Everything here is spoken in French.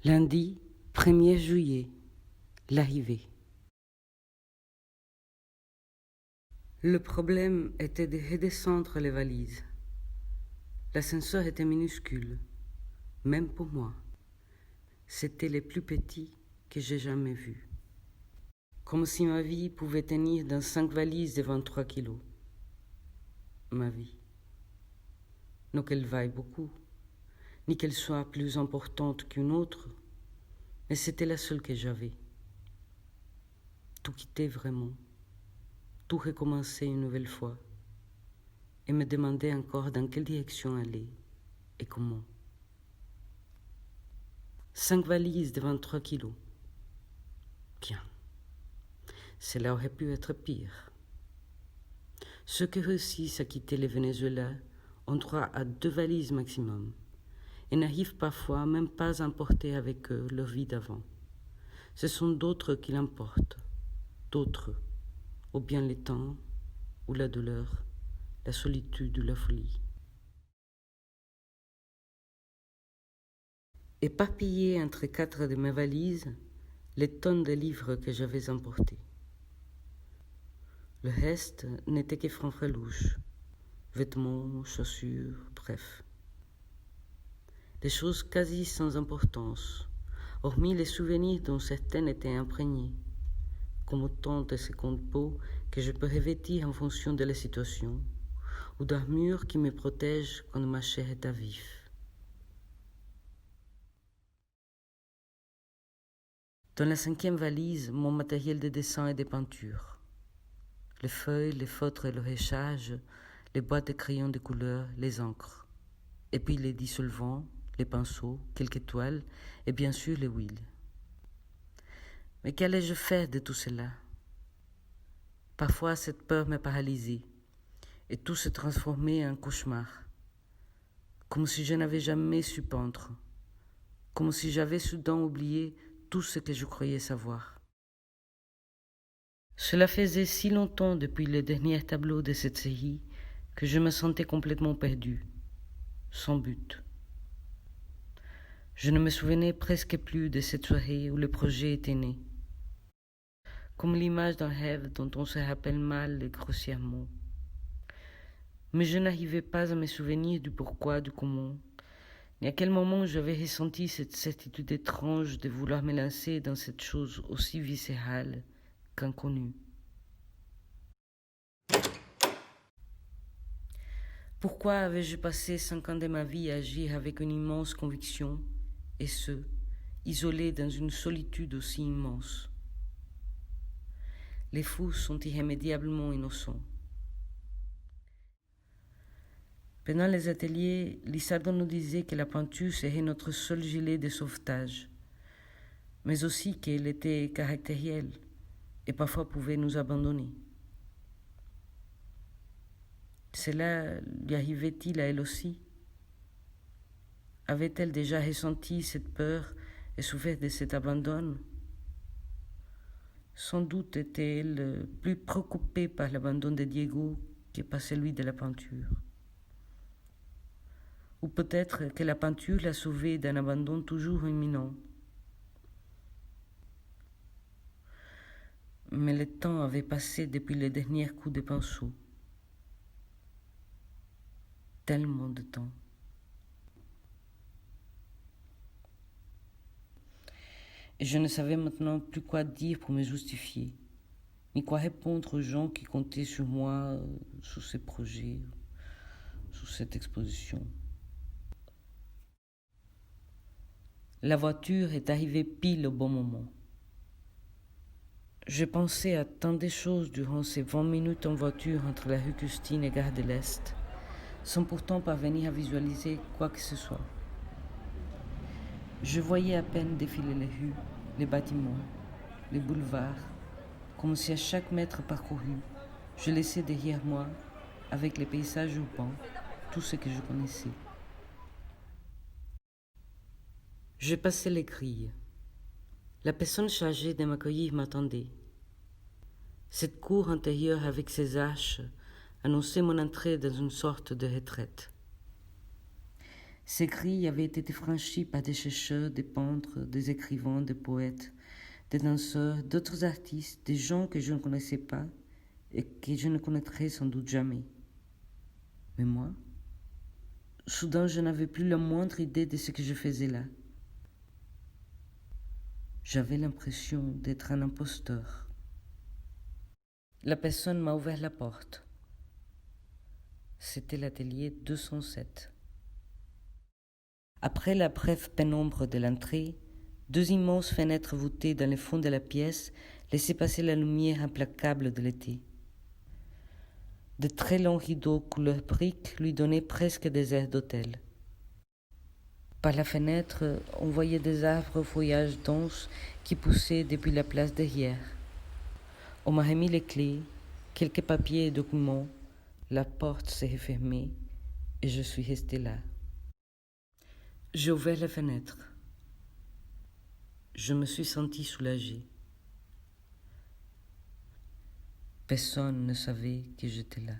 Lundi 1er juillet, l'arrivée. Le problème était de redescendre les valises. L'ascenseur était minuscule, même pour moi. C'était le plus petit que j'ai jamais vu. Comme si ma vie pouvait tenir dans 5 valises de 23 kilos. Ma vie. Non qu'elle vaille beaucoup, ni qu'elle soit plus importante qu'une autre, mais c'était la seule que j'avais. Tout quitter vraiment, tout recommencer une nouvelle fois, et me demander encore dans quelle direction aller et comment. 5 valises de 23 kilos. Bien. Cela aurait pu être pire. Ceux qui réussissent à quitter le Venezuela ont droit à 2 valises maximum et n'arrivent parfois même pas à emporter avec eux leur vie d'avant. Ce sont d'autres qui l'emportent, d'autres, ou bien le temps, ou la douleur, la solitude ou la folie. Éparpillés entre 4 de mes valises, les tonnes de livres que j'avais emportés. Le reste n'était que francs-frelouches, vêtements, chaussures, bref. Des choses quasi sans importance, hormis les souvenirs dont certaines étaient imprégnées, comme autant de secondes peaux que je peux revêtir en fonction de la situation, ou d'armures qui me protègent quand ma chair est à vif. Dans la 5e valise, mon matériel de dessin et de peinture. Les feuilles, les feutres et le réchage, les boîtes de crayons de couleur, les encres. Et puis les dissolvants, les pinceaux, quelques toiles et bien sûr les huiles. Mais qu'allais-je faire de tout cela? Parfois cette peur me paralysait et tout se transformait en cauchemar. Comme si je n'avais jamais su peindre. Comme si j'avais soudain oublié tout ce que je croyais savoir. Cela faisait si longtemps depuis le dernier tableau de cette série que je me sentais complètement perdu, sans but. Je ne me souvenais presque plus de cette soirée où le projet était né. Comme l'image d'un rêve dont on se rappelle mal et grossièrement. Mais je n'arrivais pas à me souvenir du pourquoi, du comment, ni à quel moment j'avais ressenti cette certitude étrange de vouloir me lancer dans cette chose aussi viscérale qu'inconnue. Pourquoi avais-je passé 5 ans de ma vie à agir avec une immense conviction, et ce, isolé dans une solitude aussi immense? Les fous sont irrémédiablement innocents. Pendant les ateliers, Lissardon nous disait que la peinture serait notre seul gilet de sauvetage, mais aussi qu'elle était caractérielle et parfois pouvait nous abandonner. Cela lui arrivait-il à elle aussi? Avait-elle déjà ressenti cette peur et souffert de cet abandon? Sans doute était-elle plus préoccupée par l'abandon de Diego que par celui de la peinture. Ou peut-être que la peinture l'a sauvée d'un abandon toujours imminent. Mais le temps avait passé depuis le dernier coup de pinceau. Tellement de temps. Et je ne savais maintenant plus quoi dire pour me justifier, ni quoi répondre aux gens qui comptaient sur moi, sur ces projets, sur cette exposition. La voiture est arrivée pile au bon moment. Je pensais à tant de choses durant ces 20 minutes en voiture entre la rue Custine et Gare de l'Est, sans pourtant parvenir à visualiser quoi que ce soit. Je voyais à peine défiler les rues, les bâtiments, les boulevards, comme si à chaque mètre parcouru, je laissais derrière moi, avec les paysages urbains, tout ce que je connaissais. Je passais les grilles. La personne chargée de m'accueillir m'attendait. Cette cour intérieure avec ses arches annonçait mon entrée dans une sorte de retraite. Ces grilles avaient été franchies par des chercheurs, des peintres, des écrivains, des poètes, des danseurs, d'autres artistes, des gens que je ne connaissais pas et que je ne connaîtrais sans doute jamais. Mais moi, soudain, je n'avais plus la moindre idée de ce que je faisais là. J'avais l'impression d'être un imposteur. La personne m'a ouvert la porte. C'était l'atelier 207. Après la brève pénombre de l'entrée, 2 immenses fenêtres voûtées dans le fond de la pièce laissaient passer la lumière implacable de l'été. De très longs rideaux couleur brique lui donnaient presque des airs d'hôtel. Par la fenêtre, on voyait des arbres au feuillage dense qui poussaient depuis la place derrière. On m'a remis les clés, quelques papiers et documents. La porte s'est refermée et je suis restée là. J'ai ouvert la fenêtre. Je me suis sentie soulagée. Personne ne savait que j'étais là.